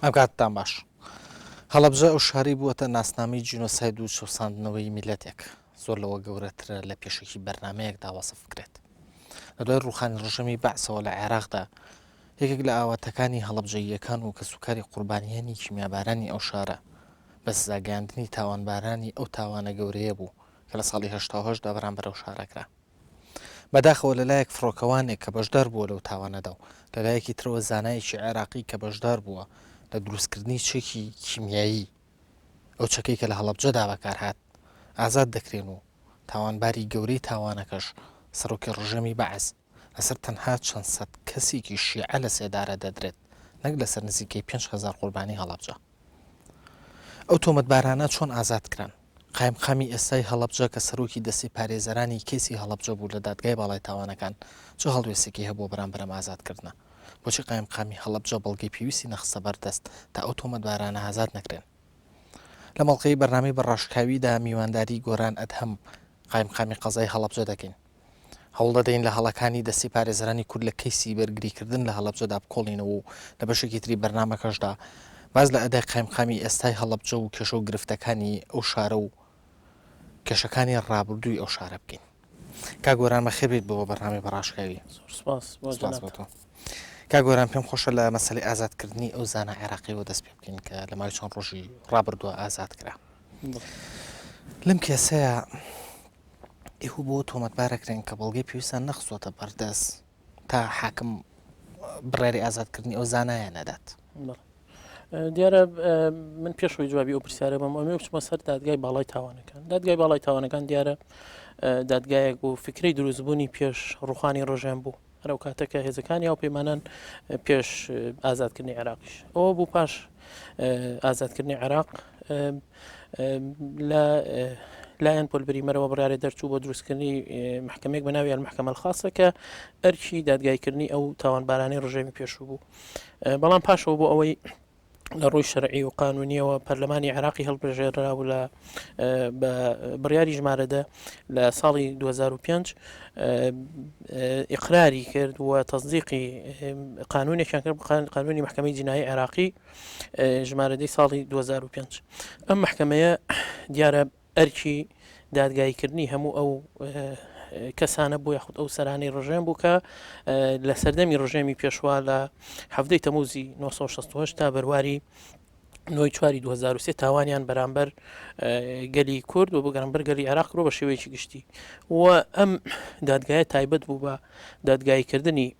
ئەمکاتتان باش هەڵەبجە ئەو شاری بووەتە ناسنامی جینۆساید و چەساندنەوەی میلەتێک زۆر لەوە گەورەترە لە پێشێکی بەرنمەیەکدا وەسف بکرێت لە دوای ڕوخانی ڕژەمی بەعسەوە لە عێراقدا یەکێک لە ئاواتەکانی هەڵەبجەییەکان و کە سوکاری قوربانیانی کیمیابارانی ئەو شارە بە سزاگەاندنی تاوانبارانی ئەو تاوانە گەورەیە بوو کە لە ساڵی هەشتا بەرامبەر ئەو شارەکرا بەداخەوە لەلایەک فڕۆکەوانێک کە بەشدار بووە لەو تاوانەدا و لەلایەکی ترەوە زانایەکی عێراقی کە بەشدار بووە لە دروستکردنی چێکی کیمیایی ئەو چەکەی کە لە هەڵەبجەدا بەکارهات ئازاد دەکرێن و تاوانباری گەورەی تاوانەکەش سەرۆکی ڕژەمی بەعز لەسەر تەنها چەند سەد کەسێکی شیعە لە سێدارە دەدرێت نەک لەسەر نزیکەی 5,000 قوربانی هەڵەبجە ئەو تۆمەتبارانە چۆن ئازاد کران قایمقامی ئێستای هەڵەبجە کە سەرۆکی دەستی پارێزەرانی کەسی هەڵەبجە بوو لە دادگای باڵای تاوانەکان چ هەڵوێستێکی هەبوو بەرامبەر ئازادکردنە بۆچی قایمقامی هەڵەبجە بەڵگەی پێویستی نەخستە بەردەست تا ئەو تۆمەتبارانە ئازاد نەکرێن لە مەڵقەی بەرنامەی بەڕاشکاویدا میوانداری گۆران ئەدهەم قایمقامی قەزای هەڵەبجە دەکەین هەوڵ دەدەین لە هەڵەکانی دەستی پارێزەرانی کورد لە کەیسی بەرگریکردن لە هەڵەبجەدا بکۆڵینەوە و لە بەشێکی تری بەرنامەکەشدا باز لە ئەدای قایمقامی ئێستای هەڵەبجە و کێشە و گرفتەکانی ئەو شارە و کێشەکانی ڕابردووی ئەو شارە بکەین کاگۆرانمە خێبێت بەوە بەرنامەی بەڕاشکاوی کاگۆران پێم خۆشە لە مەسەلەی ئازادکردنی ئەو زانە عێراقیەوە دەست پێ بکەین کە لە مای چەند ڕۆژی ڕابردووە ئازاد کرا لەم کێسەیە ئێوە بۆ تۆمەتبارەکرێن کە بەڵگەی پێویستان نەخسۆتە بەردەست تا حاکم بڕێری ئازادکردنی ئەو زانایە نەدات دیارە من پێشەوەی جوابی ئەو پرسیارە بەم ئەمێ بچمە سەر دادگای باڵای تاوانەکان دادگای باڵای تاوانەکان دیارە دادگایەک بوو فکری دروستبوونی پێش ڕوخانی ڕۆژیان بوو هەرو کاتەکە هێزەکانی ئەو پەیمانان پێش ئازادکردنی عێراقیش ئەوە بوو پاش ئازادکردنی عێراق لە لایەن پۆلبەریمەرەوە بڕیارێ دەرچوو بۆ دروستکردنی محکمەیەک بە ناوی المەحکەمە الخاسە کە ئەرکی دادگایکردنی ئەو تاوانبارانی ڕژێمی پێشوو بوو بەڵام پاشەوە بۆ ئەوەی لە ڕووی شەرعی و قانونیەوە پەرلەمانی عێراقی هەڵبژێرا و لە بڕیاری ژمارەدە لە ساڵی 2005 ئیقراری کرد و تەصدیقی قانونێکیان کرد قانونی محکمەی جینایی عێراقی ژمارەدەی ساڵی 2005 ئەم محکمەیە دیارە ئەرکی دادگایکردنی هەموو ئەو کەسانە بوو یاخود ئەو سەرانەی ڕژێم بوو کە لە سەردەمی ڕژێمی پێشوا لە هەفتەی تەموزی 1960 تا بەرواری 9 2023 تاوانیان بەرامبەر گەلی کورد و بۆ گەرمبەر گەلی عێراق ڕۆ بە شێوەیەکی گشتی و ئەم دادگایە تایبەت بوو بە دادگایکردنی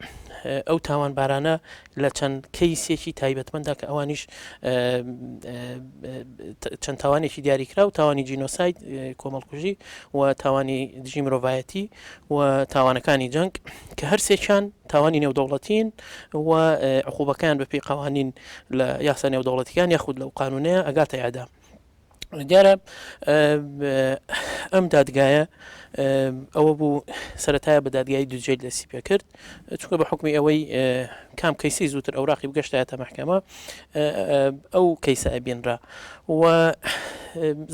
ئەو تاوانبارانە لە چەند کەیسێکی تایبەتمەندا کە ئەوانیش چەند تاوانێکی دیاریکرا و تاوانی جینۆساید کۆمەڵکوژی و تاوانی دژی مرۆڤایەتی و تاوانەکانی جەنگ کە هەرسێکیان تاوانی نێودەوڵەتین و عقوبەکان بەپێی قوانین لە یاسا نێودەوڵەتیان یاخود لەو قانونەیە ئەگاتە یادا دیارە ئەم دادگایە ئەوە بوو سەرەتایە بە دادگای دوجێ دەستی پێ کرد چونکە بە حکمی ئەوەی کام کەیسی زووتر ئەوراقی بگەشتایەتە محکەمە ئەو کەیسە ئەبێنرا و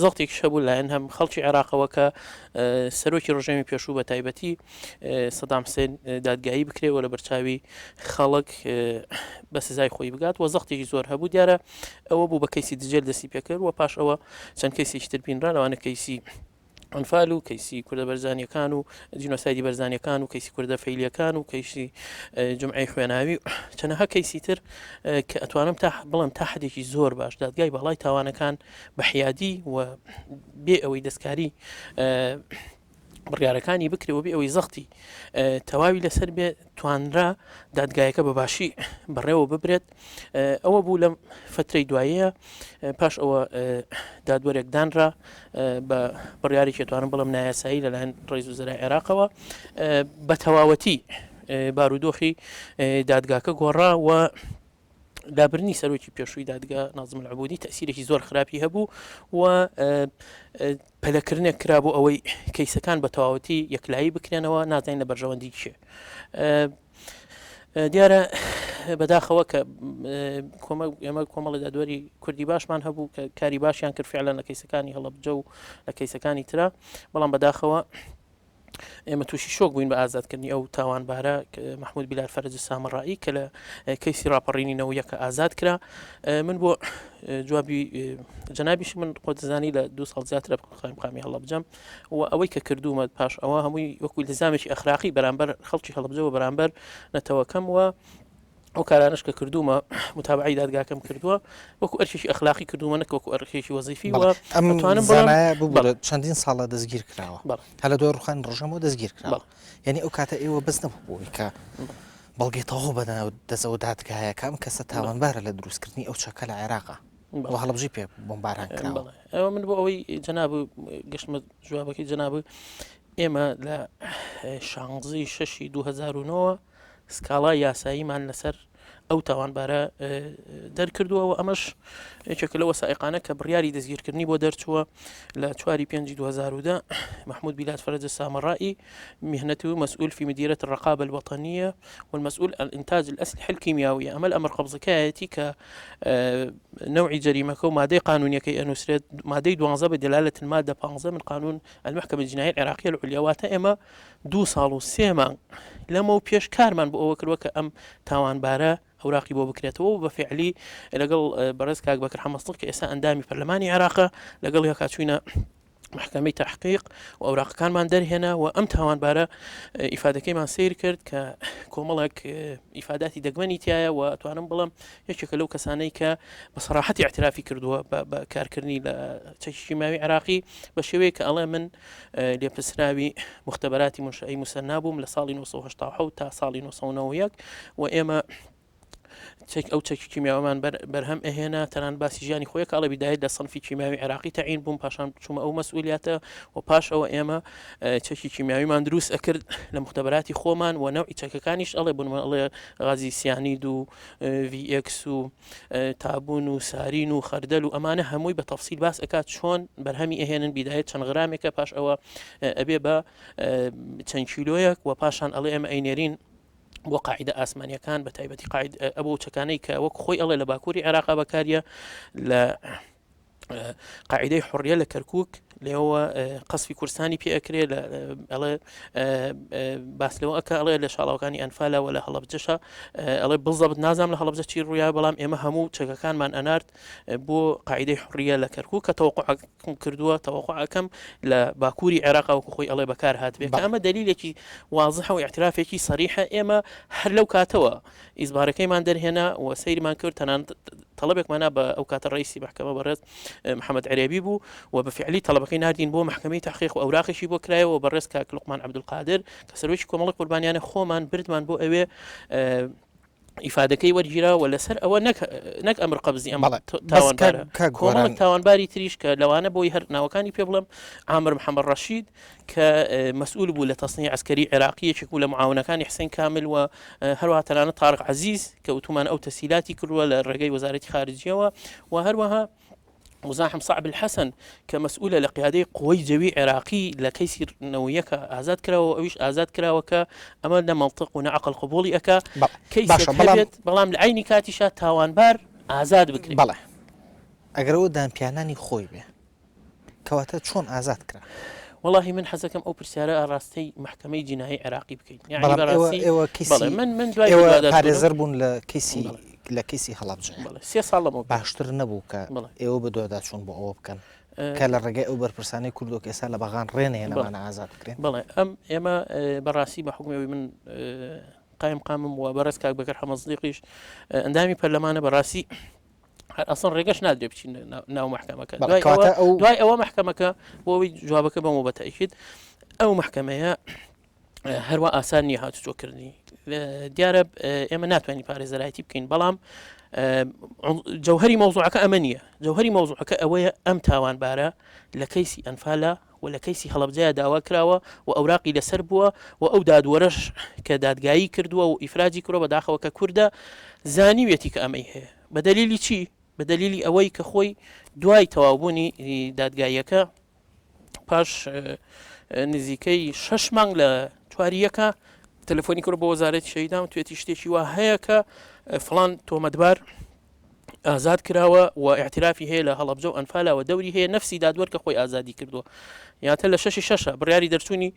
زەڵتێکی هەبوو لایەن هەم خەڵکی عێراقەوە کە سەرۆکی ڕژێمی پێشوو بە تایبەتی سەدام حوسێن دادگایی بکرێەوە لە بەرچاوی خەڵک بە سزای خۆی بگات و زەڵتێکی زۆر هەبوو دیارە ئەوە بوو بە کەیسی دجێل دەستی پێکرد و پاش ئەوە چەند کەیسێکی تر بینرا لەوانە کەیسی ئەنفال و کەیسی کوردە بەرزانیەکان و جینۆسایدی بەرزانیەکان و کەیسی کوردە فەیلیەکان و کەیسی جمعی خوێناوی چەنەها کەیسی تر کە ئەتوانم بڵم تا حدێکی زۆر باش دادگای باڵای تاوانەکان بە حیادی و بێ ئەوەی دەستکاری بڕیارەکانی بکرێەوە بێ ئەوەی زەختی تەواوی لەسەر بێ توانرا دادگایەکە بەباشی بەڕێوە ببرێت ئەوە بوو لەم فترەی دواییە پاش ئەوە دادوەرێک دانرا بە بڕیارێکی توانم بڵم نایاسایی لەلایەن ڕێز وزەرای عێراقەوە بە تەواوەتی بارودۆخی دادگاکە گۆڕا و لابرنی سەرۆکی پێشووی دادگا نازم العبودی تەسیرێکی زۆر خراپی هەبوو و پەلەکردنێک کرا بۆ ئەوەی کەیسەکان بە تەواوەتی یەکلایی بکرێنەوە نازانین لە بەرژەوەندی چێ دیارە بەداخەوە کە ئێمە کۆمەڵی دادوەری کوردی باشمان هەبوو کە کاری باشیان کرد فعلا لە کەیسەکانی هەڵەبجە و لە کەیسەکانی ترا بەڵام بەداخەوە ئێمە تووشی شۆک بووین بە ئازادکردنی ئەو تاوانبارە مححمود بیلار فەرج سامەڕایی کە لە کەیسی راپەڕینینەوە یەکە ئازاد کرا من بۆ جوابی جەنابیش من خۆتزانی لە 2 ساڵ زیاترە قامی هەڵەبجەم و ئەوەی کە کردومە پاش ئەوە هەمووی وەکو لزامێکی ئەخراقی بەرامبەر خەڵکی هەڵبجەوە بەرامبەر نەتەوەکەم و ئەو کارانش کە کردومە متابعی دادگاکەم کردووە وەکو ئەرشێکی ئەخلاقی کردومە نەک وەکو ئەرخێکی وەزیفی و ئەمتوانم بوو چەندین ساڵە دەستگیر کراوە هەلە دۆ ڕوخان ڕژەمەوە دەستگیر کراوە یعنی ئەو کاتە ئێوە بەس نەبووی کە بەڵگێتەوە بەدەنەوە دەزەوە دادگایە کام کەسە تاوانبارە لە دروستکردنی ئەو چەکە لە عێراقا و هەڵبژی پێ بۆمباران کراوە ئەوە من بۆ ئەوەی جەناب گەشتمە جوابەکەی جەناب ئێمە لە 16 2009 سکاڵای یاساییمان لەسەر ئەو تاوانبارە دەرکردووە و ئەمەش یەکێکە لە وەسائقانە کە بڕیاری دەستگیرکردنی بۆ دەرچووە لە 4 5 2010 محمود بيلات فرج السامرائي مهنته مسؤول في مديرية الرقابة الوطنية والمسؤول عن إنتاج الأسلحة الكيميائية أما الأمر قبض كايتي كنوع جريمة ومادة قانونية كي أنسرد مادة دوانزة بدلالة المادة 15 من قانون المحكمة الجنائية العراقية العليا واتأما 2 ساڵ و 3 مانگ لەمە پێش کارمان بۆ ئەوە کردوە کە ئەم تاوانبارە ئەوراقی بۆ بکرێتەوە بە فعلی لەگەڵ بەڕێز کاک بەکر حەمەستڵ کە ئێستا ئەندامی پەرلەمانی عێراقە لەگەڵ یەکا چووینە محکمەی تحقیق و ئەوراقەکانمان دەرهێنا و ئەم تاوانبارە ئیفادەکەیمان سیر کرد کە کۆمەڵێک ئیفاداتی دەگمەنی تایە و ئەتوانم بڵم یەکێکە لەو کەسانەی کە بە سەراحەتی اعترافی کردووە بە کارکردنی لە چەکی ماوی عێراقی بە شێوەیە کە ئەڵێ من لێپرسراوی مختبەراتی منشئی موسەنا بووم لە ساڵی 1970 تا ساڵی 1991 و ئێمە ئەو چەکی کیمیاوەمان بەرهەم ئەهێنا تەنان باسی ژیانی خۆی کاڵە بیدایت لە سەنفی کیمیاوی عێراقی تەعین بووم پاشان چوومە ئەو مەسئولیاتە و پاش ئەوە ئێمە چەکی کیمیاویمان دروست ئەکرد لە مختبەراتی خۆمان و نەوعی چەکەکانیش ئەڵێ بوونمە ئەڵێ غازی سیانید و VX و تابوون و سارین و خەردەل و ئەمانە هەمووی بە تەفسیل باس ئەکات چۆن بەرهەمی ئەهێنن بیدایت چەند غرامێکە پاش ئەوە ئەبێ بە چەند کیلۆیەک و پاشان ئەڵێ ئێمە ئەینێرین بۆ قاعدە ئاسمانیەکان بە تایبەتی ئەبوو چەکانەی کە وەک خۆی ئەڵێ لە باکووری عێراقا بەکاریە لە قاعدەی حڕیە لە کەرکووک لێەوە قەسفی کوردستانی پێ ئەکرێ ئەڵێ باس لەوە ئەکە ئەڵێ لە شاڵاوەکانی ئەنفالەوە لە هەڵەبجەشە ئەڵێ بڵزەبت نازام لە هەڵەبجە چی ڕوویا بەڵام ئێمە هەموو چەکەکانمان ئەنارد بۆ قاعدەی حڕیە لە کەرکووک کە تەوەقع کردووە تەوەقعەکەم لە باکووری عێراقا وەکو خۆی ئەڵێ بەکار هاتبێت ئەمە دلیلێکی واضحە و اعترافێکی صریحە ئێمە هەر لەو کاتەوە ئیزبارەکەیمان دەرهێنا و سەیرمان کرد تەنان طلبێکمانە بە ئەو کاتە ڕئیسی محکمە بەڕێز محەممەد عرێبی بوو و بەفعلی طلبەکەی ناردین بۆ محکمەی تحقیق و ئەوراقیشی بۆ کرایەوە بەڕێز کاک لوقمان عەبدولقادر کە سەرۆکی کۆمەڵی قوربانیانە خۆمان بردمان بۆ ئەوێ ئیفادەکەی وەرگیرا و لەسەر ئەوە نەک ئەمر قەبزی ئەم تاوانبارە کۆمەڵێک تاوانباری تریش کە لەوانە بۆی هەر ناوەکانی پێ بڵم عامر محەممەد ڕەشید کە مەسئول بوو لە تەسنی عسکەری عێراقیەکێک و لە معاونەکانی حسین کامل و هەروەها تەنانە تارق عەزیز کە وتومان ئەو تەسیلاتی کردووە لە ڕێگەی وەزارەتی خارجیەوە و هەروەها مزاحم صعب الحسن كمسؤولة لقيادة قوي جوي عراقي لكيسي نويك آزاد كرا وأويش آزاد كرا وكا أملنا منطق ونعقل قبولي أكا كيسي هبت بلام العيني كاتشا تاوان بار آزاد بكري بله أقرأوا دان بياناني خوي به كواتا شون آزاد كرا والله من حسكم أو برسالة راستي محكمة جنائية عراقي بكين يعني براسي إيوه كيسي من دواي بارزربون لكيسي لكيسي هەڵەبجە 3 ساڵ باشتر نەبوو کە ئێوە بدوێدا چوون بۆ ئەوە بکەن کە لە ڕێگەی ئەو بەرپرسانەی کوردۆ ئێستا لە بەغان ڕێنێنەوانە ئازاد بکرێن بەڵێ ئێمە بەڕاستی بە حکومەوەی من قایم قامم و بەڕێز کاک بەکر حەمەزدیقیش ئەندامی پەرلەمانە بەڕاستی ئەسڵ ڕێگەش نادرێ بچین ناو محکەمەکە دوای ئەوە محکەمەکە بۆەوەی جوابەکە بەمەوە بەتەئکید ئەو محکەمەیە هەروە ئاسان نییە هاتوچۆکردنی دیارە ئێمە ناتوانین پارێزەرایەتی بکەین بەڵام جەوهەری مەوزوعەکە ئەمە نییە جەوهەری مەوزوعەکە ئەوەیە ئەم تاوانبارە لە کەیسی ئەنفالە و لە کەیسی هەڵەبجەیە داوا کراوە و ئەوراقی لەسەر بووە و ئەو دادوەرەش کە دادگایی کردووە و ئیفراجی کردووە بەداخەوە کە کووردە زانیوێتی کە ئەمەی هەیە بە دەلیلی چی بە دەلیلی ئەوەی کە خۆی دوای تەواوبوونی دادگاییەکە پاش نزیکەی 6 مانگ لە چواریەکە تەلەفۆنی کرد بۆ وەزارەتی شەیدان و توێتی شتێکی وا هەیە کە فڵان تۆمەتبار ئازاد کراوە و اعترافی هەیە لە هەڵەبجە و ئەنفالەوە دەوری هەیە نفسی دادوەرکە خۆی ئازادی کردووە یاتە لە 6 بڕیاری دەرچوونی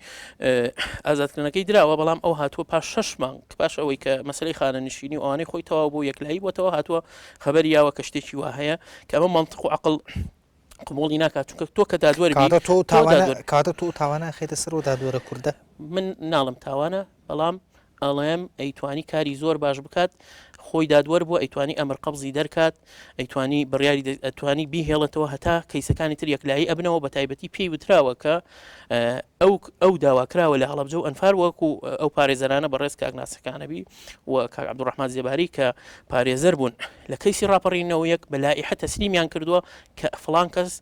ئازادکردنەکەی دراوە بەڵام ئەو هاتووە پاش 6 مانگ پاش ئەوەی کە مەسلەی خانە نشینی و ئەوانەی خۆی تەواو بۆ یەکلایی بۆتەوە هاتووە خەبەری یاوە کە شتێکی وا هەیە کە ئەمە منطق و عقل قبوڵی ناکات چونکە تۆ کە دادوەربی کاتە تۆ تاوانە خێتە سەر و دادوەرە کووردە من ناڵم تاوانە بەڵام ئەڵێم ئەیتوانی کاری زۆر باش بکات خۆی دادوەر بووە ئەیتوانی ئەمر قەبزی دەرکات ئەیتوانی بڕیاری ئەتوانی بیهێڵێتەوە هەتا کەیسەکانی تر یەکلایی ئەبنەوە بە تایبەتی پێی وتراوە کە ئەو داواکراوە لە هەڵەبجە و ئەنفار وەکو ئەو پارێزەرانە بەڕێز کاگناسەکانەبی و کاک عەبدوڕەحمان زێباری کە پارێزەر بوون لە کەیسی ڕاپەڕینەوە یەک بە لائیحە تەسلیمیان کردووە کە فڵان کەس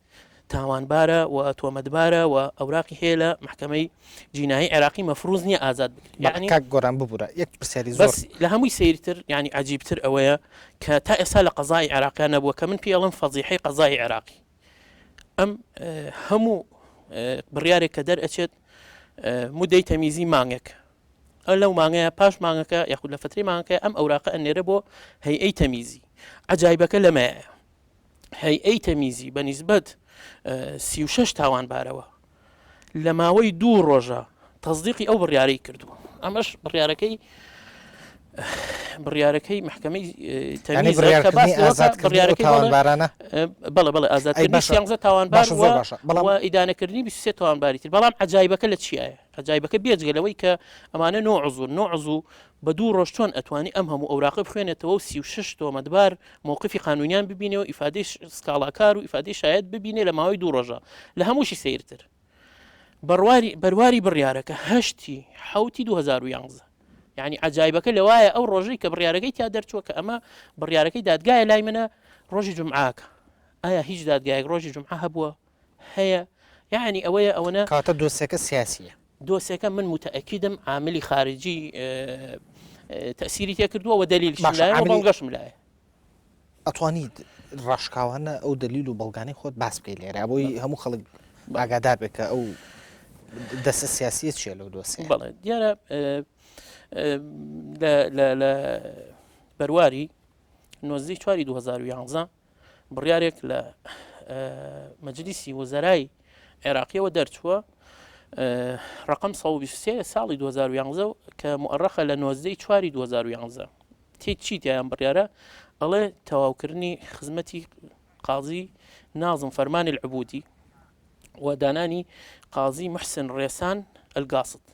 تاوانبارە و تۆمەتبارە و ئەوراقی هەیە لە محکەمەی جینایی عێراقی مەفروض نییە ئازاد بکرێت یعنی کاک گۆران ببوورە یەک پرسیاری زۆر بەس لە هەمووی سیرتر ینی عجیبتر ئەوەیە کە تا ئێستا لە قەزای عێراقیان نەبووە کە من پێڵم فەزیحەی قەزای عێراقی ئەم هەموو بڕیارێک کە دەرئەچێت مودەی تەمیزی مانگێک لەو مانگەیە پاش مانگەکە یاخود لە فترەی مانگەکە ئەم ئەوراقە ئەنێرە بۆ هەیئەی تەمیزی عجایبەکە لەمەیە هەیئەی تەمیزی بە نیسبەت 36 تاوانبارەوە لە ماوەی 2 ڕۆژە تەصدیقی ئەو بڕیارەی کردووە ئەمەش بڕیارەکەی محکەمەی تەمیز تاوانبارانە بەڵێ ئازادکردنی 11 تاوانبار و ئیدانەکردنی 23 تاوانباری تر بەڵام عجایبەکە لە چیایە عجایبەکە بێجگەلەوەی کە ئەمانە نۆ بە 2 ڕۆژ چۆن ئەتوانی ئەم هەموو ئەوراقی بخوێنێتەوە و 36 تۆمەتبار مووقفی قانونیان ببینێ و ئیفادەی سکاڵاکار و ئیفادەی شایەت ببینێ لە ماوەی 2 ڕۆژە لە هەمووشی سیرتر بەرواری بڕیارەکە هەشتی حوتی 2011 یعنی عجایبەکە لەوایە ئەو ڕۆژەی کە بڕیارەکەی تا دەرچووە کە ئەمە بڕیارەکەی دادگایە لای منە ڕۆژی جومعاکە ئایا هیچ دادگایەک ڕۆژی جومعە هەبووە هەیە یعنی ئەوەنە کاتە دۆسیەکە سیاسیە دۆسیەکە من متەئەکیدم عاملی خارجی تەسیری تێکردووە و دلیل بەڵگەشم لایە ئەتوانیت ڕاشکاوانە ئەو دلیل و بەڵگانەی خۆت باس بکەی لێرە بۆی هەموو خەڵک ئاگادار بێت کە ئەو دەستە سیاسیە چیە لەو دۆسیە بەڵێ دیارە لە بەرواری 2011 بڕیارێک لە مەجلیسی وەزەرای عێراقیەوە دەرچووە ڕقم 123 ساڵی 2011 کە مؤرخە لە 2011 چی تیان بڕیارە ئەڵێ تەواوکردنی خزمەتی قازی نازم فەرمانی العبودی و دانانی قازی محسن ڕێسان ئەلگاسط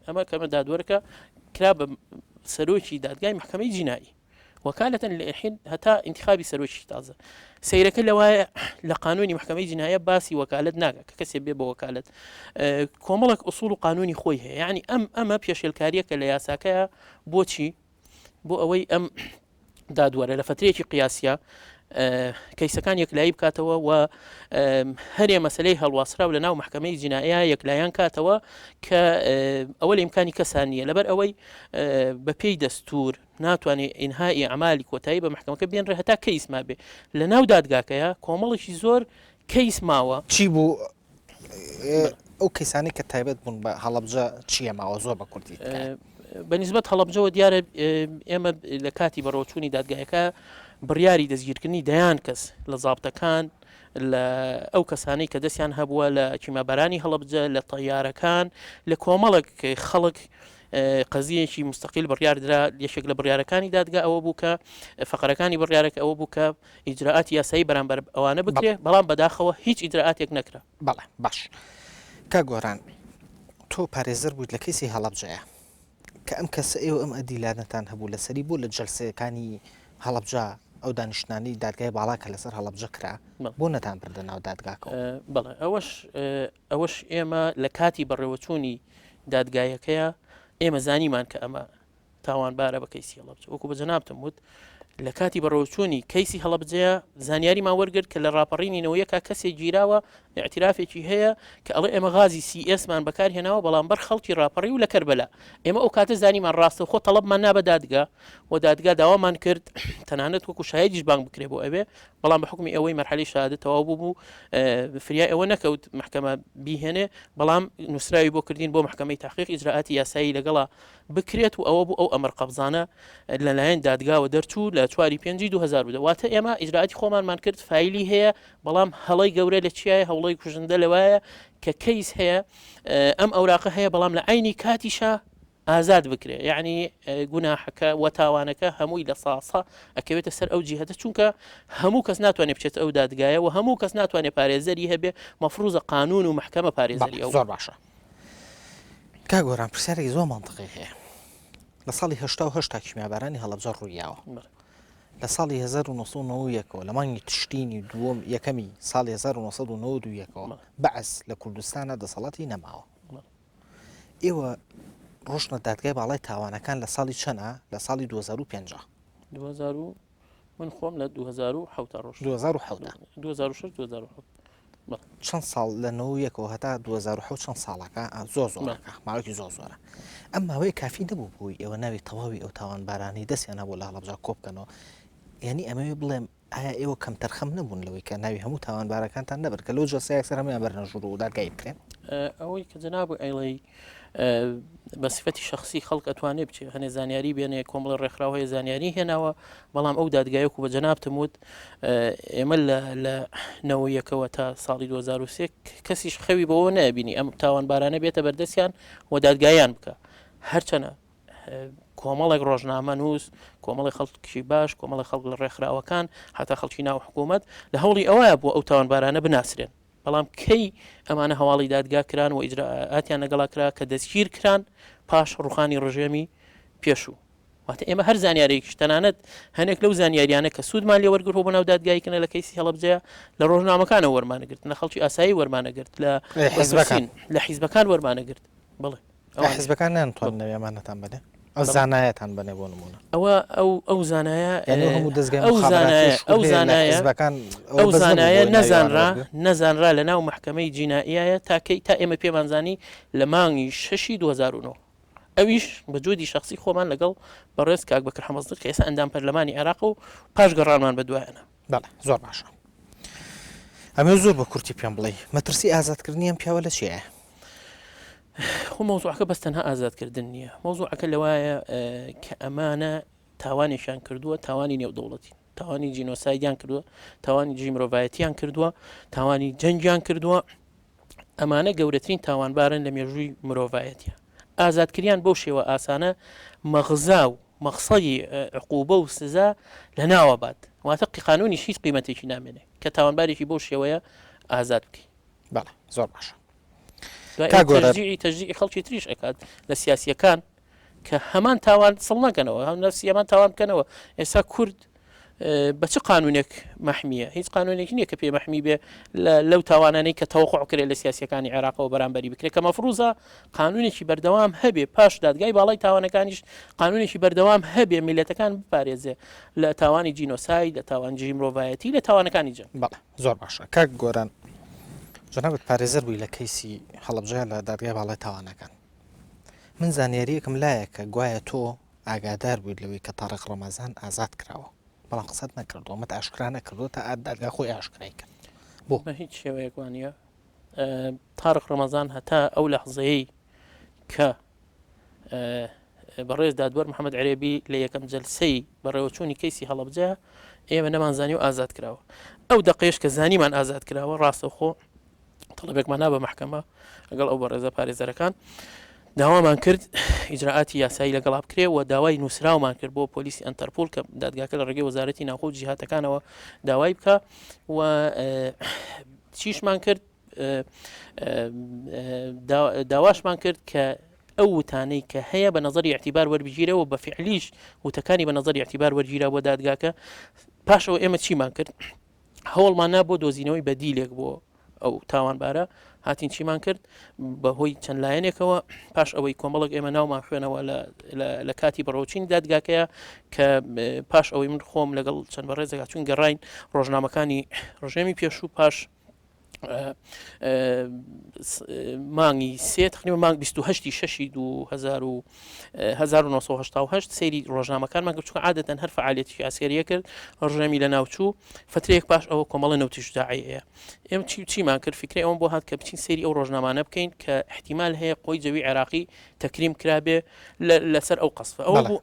ئەمە کەمە دادوەرەکە کرا بە سەرۆکی دادگای محکەمەی جینایی وەکالەتەن لە ئحین هەتا انتخابی سەرۆکی تازە سیرەکە لەوایە لە قانونی محکەمەی جینایە باسی وەکالەت ناکات کە کەسێ بێ بە وەکالەت کۆمەڵک ئوسوڵ و قانونی خۆی هەیە یعنی ئەمە پێشێلکاریەکە لە یاساکەیە بۆچی بۆ ئەوەی ئەم دادوەرە لە فترەیەکی قیاسیە کەیسەکان یەکلایی بکاتەوە و هەرێ مەسلەی هەڵواسرا و لە ناو محکەمەی جینایە یەکلایان کاتەوە کە ئەوە لە ئیمکانی کەسان نییە لەبەر ئەوەی بە پێی دەستور ناتوانێت ئینهایی ئەمالی کۆتایی بە محکەمەکە بێنڕێ هەتا کەیس ما بێ لە ناو دادگاکەیە کۆمەڵێکی زۆر کەیس ماوە چی بوو ئەو کەیسانی کە تایبەت بوون بە هەڵەبجە چییە ماوە زۆر بە کوردی بەنسبەت هەڵەبجەوە دیارە ئێمە لە کاتی بەڕۆچوونی دادگایەکە بڕیاری دەستگیرکردنی دەیان کەس لە زابتەکان لە ئەو کەسانەی کە دەستیان هەبووە لە چیمەبەرانی هەڵەبجە لە تەیارەکان لە کۆمەڵک خەڵک قەزیەکی مستەقیل بڕیاردرا یەشێک لە بڕیارەکانی دادگا ئەوە بوو کە فەقەرەکانی بڕیارەکە ئەوە بوو کە ئیجراعاتی یاسایی بەرامبەر ئەوانە بکرێ بەڵام بەداخەوە هیچ ئیجراعاتێک نەکرا بەڵێ باش کە گۆران تۆ پارێزەر بوویت لە کەیسی هەڵەبجەیە کە ئەم کەسە ئێوە ئەم ئەدیلانەتان هەبوو لەسەری بوو لە جەلسەکانی هەڵەبجە ئەو دانیشتانی دادگای باڵاکە لەسەر هەڵەبجە کرا بۆ نەتان بردە ناو دادگاکەوە بەڵێ ئەوەش ئێمە لە کاتی بەڕێوەچوونی دادگایەکەیە ئێمە زانیمان کە ئەمە تاوانبارە بە کەیسی هەڵەبجە وەکو بە جەنابتم وت لە کاتی بەڕێوەچوونی کەیسی هەڵەبجەیە زانیاریمان وەرگرت کە لە ڕاپەڕینینەوە یەکا کەسێک گیراوە اعترافێکی هەیە کە ئەڵێ ئێمە غازی CS-مان بەکارهێناوە بەڵام بەر خەڵکی ڕاپەڕی و لە کەربەلا ئێمە ئەو کاتە زانیمان ڕاستە خۆ تەڵەبمان نابە دادگا و دادگا داوامان کرد تەنانەت وەکو شاهێدیش بانگ بکرێ بۆ ئەوێ بەڵام بە حکمی ئەوەی مەرحەلەی شهادەت تەواو بوو فریا ئەوە نەکەوت محکەمە بیهێنێ بەڵام نووسراوی بۆ کردین بۆ محکەمەی تحقیق ئیجراعاتی یاسایی لەگەڵا بکرێت و ئەوە بوو ئەو ئەمر قەبزانە لەلایەن دادگاوە دەرچوو لە 4/5/2000 واتە ئێمە ئیجراعاتی خۆمانمان کرد فایلی هەیە بەڵام هەڵی گەورە لە چیایە هەوڵی کوژندە لەوایە کە کەیس هەیە ئەم ئەوراقە هەیە بەڵام لە عینی کاتیشە ئازاد بکرێ یعنی گوناحەکە و تاوانەکە هەمووی لە ساسە ئەکەوێتە سەر ئەو جیهەتە چونکە هەموو کەس ناتوانێت بچێت ئەو دادگایە و هەموو کەس ناتوانێت پارێزەری هەبێ مەفروزە قانون و محکەمە پارێزەری ئەو زۆر باشە کاگۆران پرسیارێکی زۆر منطقی هەیە لە ساڵی 1970 کیمیابارانی هەڵەبجە ڕوویاوە لە ساڵی 1990ەوە لە مانگی تشتینی دووەم یەکەمی ساڵی 1992ەوە بەعس لە کوردستانە دەسەڵاتی نەماوە ئێوە ڕۆژنە دادگای باڵای تاوانەکان لە ساڵی چەنە لە ساڵی 2005 من خۆم لە 2007 ڕۆژ 2006 چەند ساڵ لە 91ەوە هەتا 2007 چەند ساڵەکە زۆر زۆرەکە ماوەیەکی زۆر زۆرە ئەم ماوەیە کافی نەبوو بووی ئێوە ناوی تەواوی ئەو تاوانبارانی دەستیان هەبوو لە هەڵەبجە کۆبکەنەوە یعنی ئەمەوێ بڵێم ئایا ئێوە کەم تەرخەم نەبوون لەوەی کە ناوی هەموو تاوانبارەکانتان نەبەر کە لەو جەسەیەک سەر هەمویان بەرنەژوور و دادگای بکرێن ئەوەی کە جەناب ئەیڵێ بە سفەتی شخصی خەڵک ئەتوانێت بچێت هەنێ زانیاری بێنێ کۆمەڵی ڕێکخراوەیە زانیاری هێناوە بەڵام ئەو دادگایەک و بە جەنابتم وت ئێمە لە نەوەیەکەوە تا ساڵی 2023 کەسیش خەوی بەوە نەبینی ئەم تاوانبارانە بێتە بەردەستیان و دادگایان بکە هەرچەنە کۆمەڵێک ڕۆژنامە نووس کۆمەڵی خەڵکی باش کۆمەڵی خەڵک لە ڕێکخراوەکان هەتا خەڵکی ناو حکوومەت لە هەوڵی ئەوەیە بۆ ئەو تاوانبارانە بناسرێن بەڵام کەی ئەمانە هەواڵی دادگا کران و ئیجراعاتیان لەگەڵا کرا کە دەستگیر کران پاش ڕوخانی ڕژێمی پێشوو واتە ئێمە هەر زانیارێکیش تەنانەت هەنێک لەو زانیاریانە کە سوودمان لێ وەرگرت بۆ ناو دادگایکردنە لە کەیسی هەڵەبجەیە لە ڕۆژنامەکانە وەرمانەگرت لە خەڵکی ئاسایی وەرمانەگرت لە حیزبەکان وەرمانەگرت بڵێ حیزبەکان ناتوانن ئەمانەتان بدەن ئەو زانایەتان بنێ بۆ نمونە ئەو زانایە ئەو زانایە نەزانرا لە ناو محکەمەی جیناییە تاکەی تا ئێمە پێمانزانی لە مانگی 6 2009 ئەویش بە جۆدی شخصی خۆمان لەگەڵ بەڕێز کاک بەکر حەمەزدق کە ئێستا ئەندام پەرلەمانی عێراق و پاش گەڕانمان بە دوایانە بەڵێ زۆر باشە ئەمە زۆر بە کورتی پێم بڵێ مەترسی ئازادکردنی ئەم پیاوە لە چیە خۆ مۆزوعەکە بەس تەنها ئازادکردن نییە مۆزوعەکە لەوایە کە ئەمانە تاوانێکیان کردووە تاوانی نێودەوڵەتی تاوانی جینۆسایدیان کردووە تاوانی جی مرۆڤایەتیان کردووە تاوانی جەنگیان کردووە ئەمانە گەورەترین تاوانبارن لە مێژووی مرۆڤایەتیە ئازادکردیان بەو شێوە ئاسانە مەغزا و مەقسەدی عقوبە و سزا لە ناوەبات واتە قانونی هیچ قیمەتێکی نامێنێ کە تاوانبارێکی بەو شێوەیە ئازاد بکەی بەڵێ زۆر باشە تەژدیعی خەڵکی تریش ئەکات لە سیاسیەکان کە هەمان تاوان سڵ نەکەنەوە هەم نفسی هەمان تاوان بکەنەوە ئێستا کورد بە چه قانونێک مەحمیە هیچ قانونێکی نییە کە پێ مەحمی بێ لەو تاوانانەی کە تەوقع کرێت لە سیاسیەکانی عێراقەوە بەرامبەری بکرێت کە مەفروزە قانونێکی بەردەوام هەبێ پاش دادگای باڵای تاوانەکانیش قانونێکی بەردەوام هەبێ میلەتەکان بپارێزێ لە تاوانی جینۆساید لە تاوانجی مرۆڤایەتی لە تاوانەکانی جەنگ بەڵێ زۆر باشە کاک گۆران جەنابەت پارێزەر بووی لە کەیسی هەڵەبجە لە دادگای باڵای تاوانەکان من زانیاریەکم لایە کە گوایە تۆ ئاگادار بوویت لەوەی کە تاڕق ڕەمەزان ئازاد کراوە بەڵام قسەت نەکردەوە مەت ئاشکرا نەکردەوە تا دادگا خۆی ئاشکرای کرد بۆ بە هیچ شێوەیەکوانە تاڕق ڕەمەزان هەتا ئەو لەحزەیەی کە بەڕێز دادوەر محەممەد عرێبی لە یەکەم جەلسەی بەڕێوەچوونی کەیسی هەڵەبجە ئێمە نەمانزانی و ئازاد کراوە ئەو دقەیەش کە زانیمان ئازاد کراوە ڕاستەوخۆ طلبێکمان نا بە محکەمە لەگەڵ ئەو بەڕێزە پارێزەرەکان داوامان کرد ئیجراعاتی یاسایی لەگەڵا بکرێ و داوای نووسراومان کرد بۆ پۆلیسی ئەنتەرپۆل کە دادگاکە لە ڕێگەی وەزارەتی ناوخۆ جیهاتەکانەوە داوای بکە و چیشمان کرد داواشمان کرد کە ئەو وتانەی کە هەیە بە نظری اعتیبار وەربگیرەوە بە فعلیش وتەکانی بە نظری اعتیبار وەرگیرا بۆ دادگاکە پاشەوە ئێمە چیمان کرد هەوڵمان نا بۆ دۆزینەوەی بەدیلێک بۆ ئەو تاوانبارە هاتین چیمان کرد بەهۆی چەند لایەنێکەوە پاش ئەوەی کۆمەڵک ئێمە ناومان خوێنەوە لە کاتی بەڕۆچین دادگاکەیە کە پاش ئەوەی من خۆم لەگەڵ چەند بەڕێزەکە چون گەڕین ڕۆژنامەکانی ڕژێمی پێشوو پاش مانگی سێ تقریبا مانگ 28 شەشی 1970 سەیری ڕۆژنامەکانمان کرد چونکە عادەتەن هەر فعالیەتی ئاسکەریە کرد ڕژەمی لە ناوچوو فترەیەک پاش ئەوە کۆمەڵە نەوتی ژداعیەیە ئێمە چیمان کرد فکری ئەوم بۆ هات کە بچین سەیری ئەو ڕۆژنامانە بکەین کە احتیمال هەیە قۆی جەوی عێراقی تەکریم کرابێ لەسەر ئەو قەسفە ئەوە بوو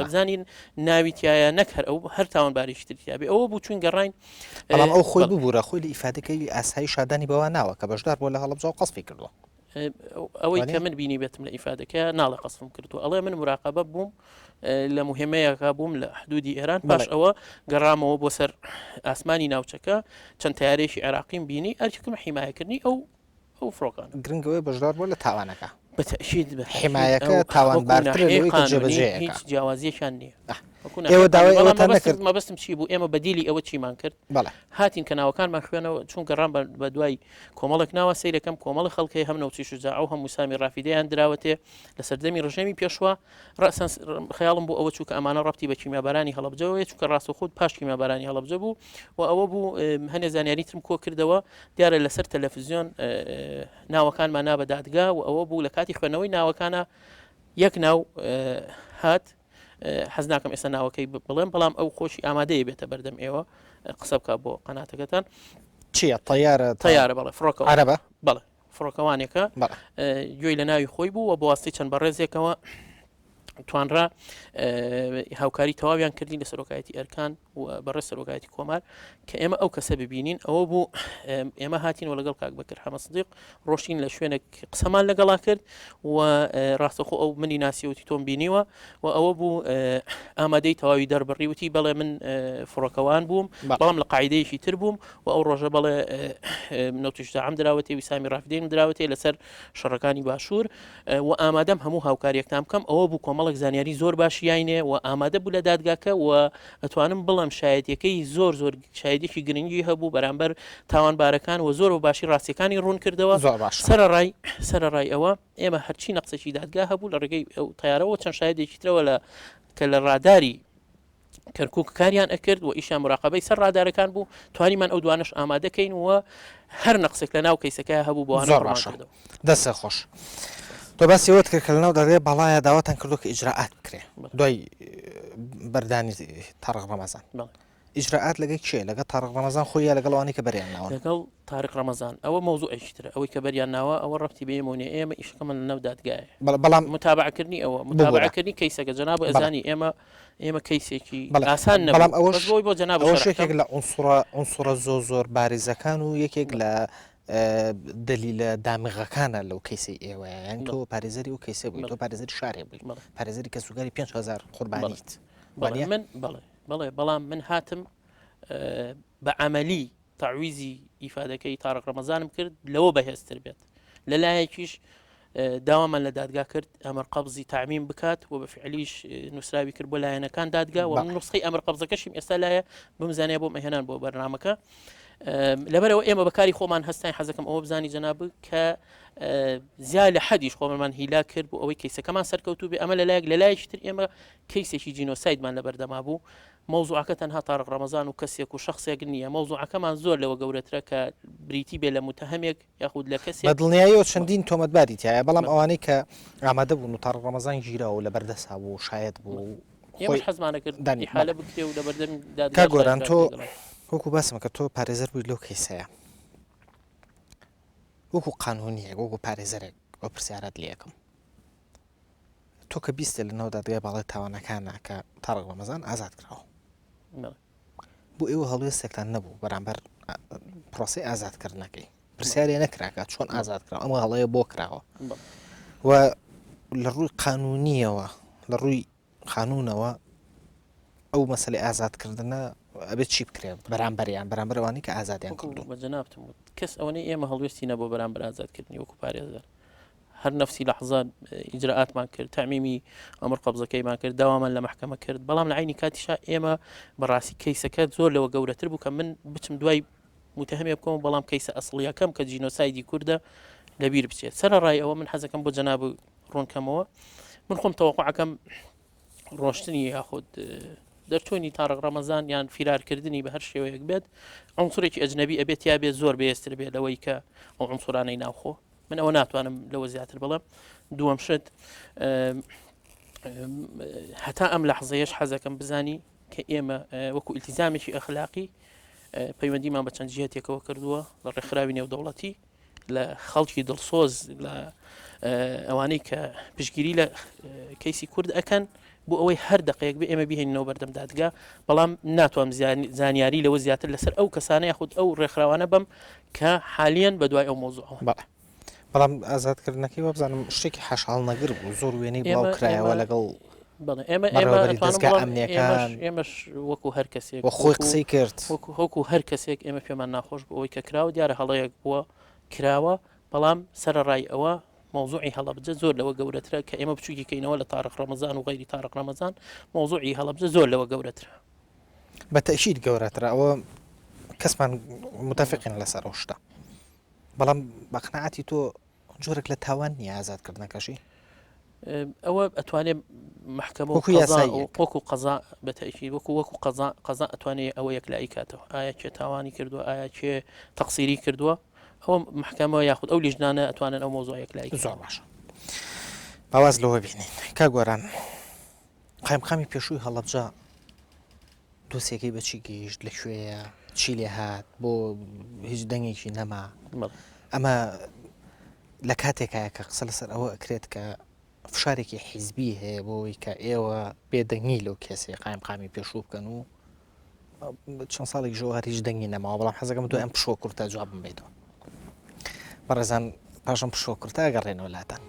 بزانین ناویتیایە نەک ئەو هەر تاوانباریشی تریابێ ئەوە بوو چون گەڕین بەڵام ئەو خۆی ببوورە خۆی لە ئیفادەکەی ئاسایی شادانی بەوە ناوە کە بەشدار بۆ لە هەڵەبجە و قەسفی کردووە ئەوەی کە من بینی بێتم لە ئیفادەکە ناڵە قەسفم کردو ئەڵێ من مراقبە بووم لە مهمەیەکە بووم لە حدودی ئێران پاش ئەوە گەڕامەوە بۆ سەر ئاسمانی ناوچەکە چەند تارێکی عێراقیم بینی ئەرکم حیمایەکردنی ئەو فڕۆکان گرنگەوەی بەشدار بۆ لە تاوانەکە بەتەشید حیمایەکە تاوانبارترەوەی جێبەجێ هیچ جیاوازیەکان نییە ئێوە داوای ئەوەتان نەکرد مەبەستم چی بوو ئێمە بەدیلی ئەوە چیمان کرد هاتین کە ناوەکانمان خوێنەوە چون گەڕام بە دوای کۆمەڵک ناوە سیرەکەم کۆمەڵی خەڵکی هەم نەوتی شجاع و هەموو سامی ڕافیدەیان دراوەتێ لە سەردەمی ڕژەمی پێشوە ڕەسەن خەیاڵم بوو ئەوە چووکە ئەمانە ڕەبتی بە کیمیابارانی هەڵەبجەوەیە چونکە ڕاستەوخۆ پاش کیمیابارانی هەڵەبجە بوو و ئەوە بوو هەنێ زانیاری ترم کۆ کردەوە دیارە لەسەر تەلەڤیزیۆن ناوەکانمان نا بە دادگا و ئەوە بوو لە کاتی خوێنەوەی ناوەکانە یەک ناو هات حەز ناکەم ئێستا ناوەکەی بڵێم بەڵام ئەو خۆشی ئامادەیە بێتە بەردەم ئێوە قسە بکە بۆ قەناتەکەتان چییە تەیارە بەڵێ فڕۆکەوە عەرەبە بەڵێ فڕۆکەوانێکە گوێی لە ناوی خۆی بوو و بۆ واسطەی چەند بەڕێزێکەوە توانرا هاوکاری تەواویان کردین لە سەرۆکایەتی ئەرکان و بەڕێز سەرۆکایەتی کۆمار کە ئێمە ئەو کەسە ببینین ئەوە بوو ئێمە هاتینەوە لەگەڵ کاک بەکر حەمە سدیق ڕۆشتین لە شوێنێک قسەمان لەگەڵا کرد و ڕاستەخۆ ئەو منی ناسیوتی تۆم بینیوە و ئەوە بوو ئامادەی تەواوی دەربڕیوتی بەڵێ من فڕۆکەوان بووم بەڵام لە قاعدەیەکی تر بووم و ئەو ڕۆژە بەڵێ نەوتیشداعەم دراوەتێ ویسامی ڕافدەیم دراوەتێ لەسەر شەڕەکانی باشوور و ئامادەم هەموو هاوکاریەکتان بکەم ئەوە بوو کۆمەڵک زانیاری زۆر باشیینێ و ئامادە بوو لە دادگاکە و ئەتوانم بڵم شایەتەکەی زۆر شایدێکی گرنگی هەبوو بەرامبەر تاوانبارەکان و زۆر و باشی ڕاستیەکانی ڕوون کردەوە سەرڕای ئەوە ئێمە هەرچی نەقسەی دادگا هەبوو لە ڕێگەی ئەو تیارەوە چەند شایدێکی ترەوە کە لە ڕاداری کەرکک کاریان ئەکرد و ئیشان مراقبەی سەر ڕادارەکان بوو توانیمان ئەو دوانش ئامادەکەین و هەر نەقسێک لە ناو کەیسەکە هەبوو بۆ دەستە خۆش تۆ باسیەوەت کرد کە لەناو دەڵێ بەڵایە داواتان کردو کە ئیجراعات بکرێ دوای بەردانی تاڕق ڕەمەزان ئیجراعات لەگەڵ کێ لەگەڵ تاڕق ڕەمەزان خۆیە لەگەڵەوەی کە بەریان ناوە لەگەڵ تاریق ڕەمەزان ئەوە مەوزوع ئەیشترە ئەوەی کە بەریان ناوە ئەوە ڕەفتی بێمونێ ئێمە ئیشەکەمان لە نەو دادگایە بەڵام متابعکردنی ئەوە متابعکردنی کەیسەکە جەناب ئەزانی ئێمە کەیسێکی ئاسان بەڵام ئەوەی بۆ جەناب شتێک لە ئونسوڕە زۆر بارزەکان و یەکێک لە دلیلە دامغەکانە لەو کەیسی ئێوەیان تۆ پارێزەری و کەیسە بووی تۆ پارێزەری شارێ بووی پارێزەری کە سوگاری 5,000 قوربانیت بەڵام من هاتم بە عەمەلی تەعویزی ئیفادەکەی تاڕق ڕەمەزانم کرد لەوە بەهێزتر بێت لەلایەکیش داوامان لە دادگا کرد ئەمر قەبزی تعمیم بکات و بە فعلیش نووسراوی کرد بۆ لایەنەکان دادگا و من نوسخەی ئەمر قەبزەکەشیم ئێستا لایە بمزانێ بۆ مەهێنان بۆ بەرنامەکە لەبەرەوە ئێمە بەکاری خۆمان هەستین حەزەکەم ئەوە بزانی جەناب کە زیاد لە حەدیش خۆمەمان هیلا کرد بۆ ئەوەی کەیسەکەمان سەرکەوتوو بێ ئەمە لەلایەکتر ئێمە کەیسێکی جینۆسایدمان لەبەردەما بوو مەوزوعەکە تەنها تاڕق ڕەمەزان و کەسێک و شخصێک نییە مەوزوعەکەمان زۆر لەوە گەورەترە کە بریتی بێ لە متهمێک یاخود لە کەسێک بە دڵنیاییەوە چەندین تۆمەتباری تایە بەڵام ئەوانەی کە ئامادە بوون و تاڕق ڕەمەزان گیراوە لە بەردەسا بوو شایەت بوو ئێمە حەزمانە کرد دانی حالە بکرێ و لە بەردەم دادگا گۆران تۆ وەکو باسمە کە تۆ پارێزەر بووی لەو کەیسەیە وەکو قانونیەک وەکو پارێزەرێک بۆ پرسیارەت لێ یەکەم تۆ کە بیستە لە ناو دادگای باڵای تاوانەکانە کە تاڕق ڕەمەزان ئازاد کراوە بۆ ئێوە هەڵوێستێکتان نەبوو بەرامبەر پرۆسی ئازادکردنەکەی پرسیارێ نەکراکات چۆن ئازاد کراوە ئەمە هەڵەیە بۆ کراوە و لە ڕووی قانونیەوە لە ڕووی قانونەوە ئەو مەسەلەی ئازادکردنە ئەبێت چی بکرێ بەرامبەرەوانی کە ئازادیان کردو بەجەنابتم کەس ئەوەی ئێمە هەڵوێستی نەبوو بەرامبەر ئازادکردنی وەکو پارێزەر هەر نفسی لەحظە ئیجراعاتمان کرد تەعمیمی ئەمر قەبزەکەیمان کرد داوامان لە محکەمە کرد بەڵام لە عینی کاتیشا ئێمە بەڕاستی کەیسەکە زۆر لەوە گەورەتر بوو کە من بچم دوای متهمێ بکەم بەڵام کەیسە ئەسڵیەکەم کە جینۆسایدی کووردە لەبیر بچێت سەرڕای ئەوە من حەزەکەم بۆ جەناب ڕوونکەمەوە من خۆم تەوەقوعەکەم ڕۆشتنی یاخود دەرچوونی تاڕق ڕەمەزان یان فیرارکردنی بە هەر شێوەیەک بێت عنصرێکی ئەجنبی ئەبێت یا بێت زۆر بەهێزتر بێت لەوەی کە ئەو عنصرانەی ناوخۆ من ئەوە ناتوانم لەوە زیاتر بڵم دووەم شت هەتا ئەم لەحظەیەش حەزەکەم بزانی کە ئێمە وەکو ئیلتیزامێکی ئەخلاقی پەیوەندیمان بە چەند جهتێکەوە کردووە لە ڕێکخراوی نێودەوڵەتی لە خەڵکی دڵسۆز لە ئەوانەی کە پشگیری لە کەیسی کورد ئەکەن بۆ ئەوەی هەر دقەیەک بێ ئێمە بهێنینەوە بەردەم دادگا بەڵام ناتوانم زانیاری لەوە زیاتر لەسەر ئەو کەسانە یاخود ئەو ڕێکخراوانە بم کە حالیان بە دوای ئەو مۆزوعەوە بەڵام ئازادکردنەکەی وە بزانم شتێکی حەشاڵ نەگر بوو زۆر وێنەی بڵاو کرایەوە لەگەڵ ئێمەش وەکو هەر کەسێک خۆی قسەی کرد وەکو هەر کەسێک ئێمە پێمان ناخۆش بۆ ئەوەی کە کراوە دیارە هەڵەیەک بووە کراوە بەڵام سەرڕای ئەوە موضوعی هەڵەبجە زۆر لەوە گەورەترە کە ئێمە بچووکی کەینەوە لە تاڕق ڕەمەزان و غەیری تاڕق ڕەمەزان موضوعی هەڵەبجە زۆر لەوە گەورەترە بە تەئکید گەورەترە ئەوە کەسمان متفقین لەسەر ئەو شتە بەڵام بە قناعەتی تۆ جۆرێک لە تاوان نییە ئازادکردنەکەشی ئەوە ئەتوانێت محکەمە وەکو قەزا بەتەئکید وەکو قەزا ئەتوانێت ئەوە یەکلایی کاتەوە ئایا کێ تاوانی کردووە ئایا کێ تەقسیری کردووە ئەو محکەمە یاخود ئەو لیژنانە ئەتوانن ئەو مۆزوع یەکلایی زۆر باشە باواز لەوە بینین کا گۆران قایمقامی پێشووی هەڵەبجە دۆسیەکەی بەچی گەیشت لەکوێیە چی لێ هات بۆ هیچ دەنگێکی نەما ئەمە لە کاتێکایە کە قسە لەسەر ئەوە ئەکرێت کە فشارێکی حیزبی هەیە بۆەوەی کە ئێوە بێدەنگی لەو کێسێ قایمقامی پێشوو بکەن و چەند ساڵێک ژۆوار هیچ دەنگی نەماوە بەڵام حەزەکەم تۆ ئەم پشۆ کورتە جواب بێتەوە بەڕێزان پاشم پشۆ کورتە ئەگەڕێنەوە لاتان